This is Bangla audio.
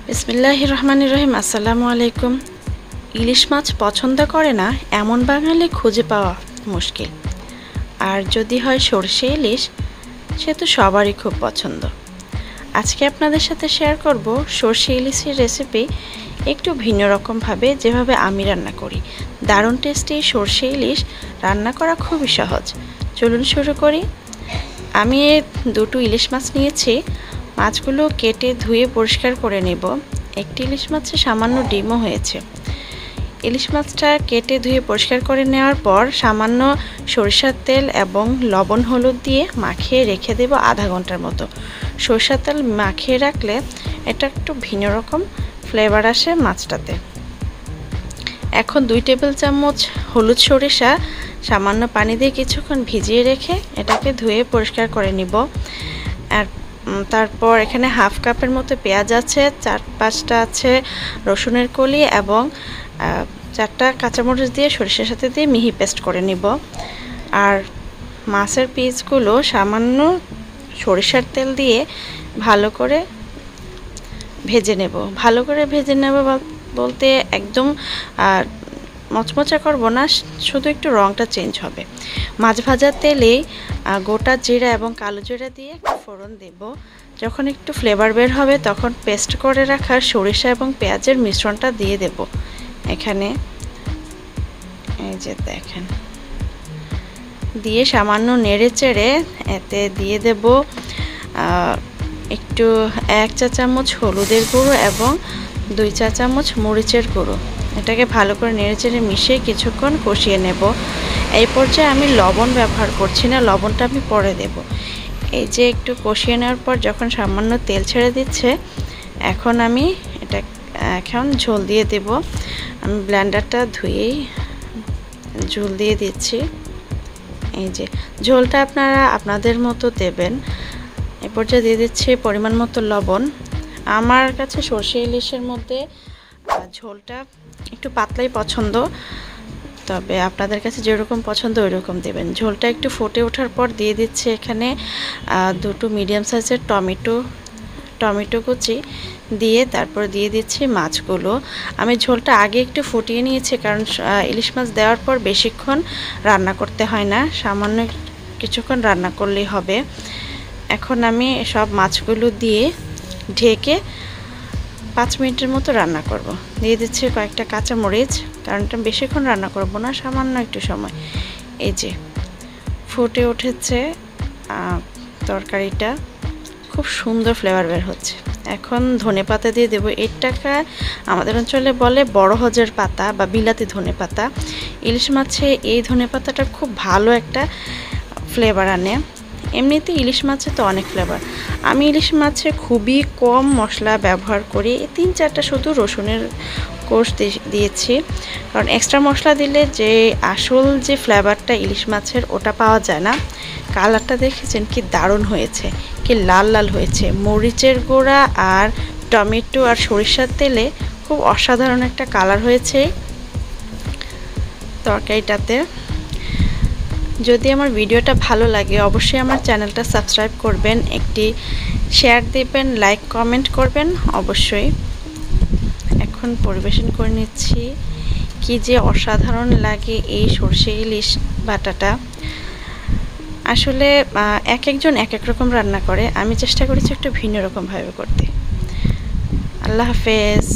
বিসমিল্লাহির রহমানির রহিম। আসসালামু আলাইকুম। ইলিশ মাছ পছন্দ করে না এমন বাঙালি খুঁজে পাওয়া মুশকিল। আর যদি হয় সরষে ইলিশ, সে তো সবারই খুব পছন্দ। আজকে আপনাদের সাথে শেয়ার করব সরষে ইলিশের রেসিপি একটু ভিন্ন রকমভাবে, যেভাবে আমি রান্না করি। দারুণ টেস্টি সরষে ইলিশ রান্না করা খুবই সহজ। চলুন শুরু করি। আমি দুটো ইলিশ মাছ নিয়েছি। মাছগুলো কেটে ধুয়ে পরিষ্কার করে নেব। একটি ইলিশ মাছে সামান্য ডিমও হয়েছে। ইলিশ মাছটা কেটে ধুয়ে পরিষ্কার করে নেওয়ার পর সামান্য সরিষার তেল এবং লবণ হলুদ দিয়ে মাখিয়ে রেখে দেব আধা ঘন্টার মতো। সরিষার তেল মাখিয়ে রাখলে এটা একটু ভিন্ন রকম ফ্লেভার আসে মাছটাতে। এখন 2 টেবিল চামচ হলুদ সরিষা সামান্য পানি দিয়ে কিছুক্ষণ ভিজিয়ে রেখে এটাকে ধুয়ে পরিষ্কার করে নিব। আর তারপর এখানে হাফ কাপের মতো পেঁয়াজ আছে, 4-5টা আছে রসুনের কলি এবং 4টা কাঁচামরিচ দিয়ে সরিষার সাথে দিয়ে মিহি পেস্ট করে নিব। আর মাছের পিসগুলো সামান্য সরিষার তেল দিয়ে ভালো করে ভেজে নেব। ভালো করে ভেজে নেব বলতে একদম মচমচা করব না, শুধু একটু রঙটা চেঞ্জ হবে। মাছ ভাজার তেলে গোটা জিরা এবং কালো জিরা দিয়ে একটু ফোড়ন দেব। যখন একটু ফ্লেভার বের হবে তখন পেস্ট করে রাখা সরিষা এবং পেঁয়াজের মিশ্রণটা দিয়ে দেব। এখানে এই যে দেখেন, দিয়ে সামান্য নেড়ে চেড়ে এতে দিয়ে দেব একটু 1 চা চামচ হলুদের গুঁড়ো এবং 2 চা চামচ মরিচের গুঁড়ো। এটাকে ভালো করে নেড়েচেড়ে মিশিয়ে কিছুক্ষণ কষিয়ে নেব। এই পর্যায়ে আমি লবণ ব্যবহার করছি না, লবণটা আমি পরে দেব। এই যে একটু কষিয়ে নেওয়ার পর যখন সামান্য তেল ছেড়ে দিচ্ছে, এখন আমি এটা ঝোল দিয়ে দেব। আমি ব্লেন্ডারটা ধুয়েই ঝোল দিয়ে দিচ্ছি। এই যে ঝোলটা আপনারা আপনাদের মতো দেবেন। এই পর্যায়ে দিয়ে দিচ্ছি পরিমাণ মতো লবণ। আমার কাছে সরষে ইলিশের মধ্যে ঝোলটা একটু পাতলাই পছন্দ, তবে আপনাদের কাছে যেরকম পছন্দ ওই রকম দেবেন। ঝোলটা একটু ফুটে ওঠার পর দিয়ে দিচ্ছি এখানে 2টো মিডিয়াম সাইজের টমেটো কুচি দিয়ে তারপর দিয়ে দিচ্ছি মাছগুলো। আমি ঝোলটা আগে একটু ফুটিয়ে নিয়েছি, কারণ ইলিশ মাছ দেওয়ার পর বেশিক্ষণ রান্না করতে হয় না, সামান্য কিছুক্ষণ রান্না করলেই হবে। এখন আমি সব মাছগুলো দিয়ে ঢেকে 5 মিনিটের মতো রান্না করব। দিয়ে দিচ্ছি কয়েকটা কাঁচামরিচ, কারণ এটা বেশিক্ষণ রান্না করব না, সামান্য একটু সময়। এই যে ফুটে উঠেছে তরকারিটা, খুব সুন্দর ফ্লেভার বের হচ্ছে। এখন ধনেপাতা দিয়ে দেবো। এটাকে আমাদের অঞ্চলে বলে বড় হজের পাতা বা বিলাতি ধনেপাতা। ইলিশ মাছে এই ধনেপাতাটা খুব ভালো একটা ফ্লেভার আনে। এমনিতে ইলিশ মাছে তো অনেক ফ্লেভার। আমি ইলিশ মাছে খুবই কম মশলা ব্যবহার করি। 3-4টা শুধু রসুনের কোষ দিয়েছি, কারণ এক্সট্রা মশলা দিলে যে আসল যে ফ্লেভারটা ইলিশ মাছের ওটা পাওয়া যায় না। কালারটা দেখেছেন কি দারুণ হয়েছে, কি লাল লাল হয়েছে। মরিচের গুঁড়া আর টমেটো আর সরিষার তেলে খুব অসাধারণ একটা কালার হয়েছে তরকারিটাতে। যদি আমার ভিডিওটা ভালো লাগে অবশ্যই আমার চ্যানেলটা সাবস্ক্রাইব করবেন, একটি শেয়ার দেবেন, লাইক কমেন্ট করবেন অবশ্যই। এখন পরিবেশন করে নিচ্ছি। কি যে অসাধারণ লাগে এই সরষে ইলিশ বাটাটা। আসলে এক একজন এক এক রকম রান্না করে, আমি চেষ্টা করেছি একটু ভিন্ন রকমভাবে করতে। আল্লাহ হাফেজ।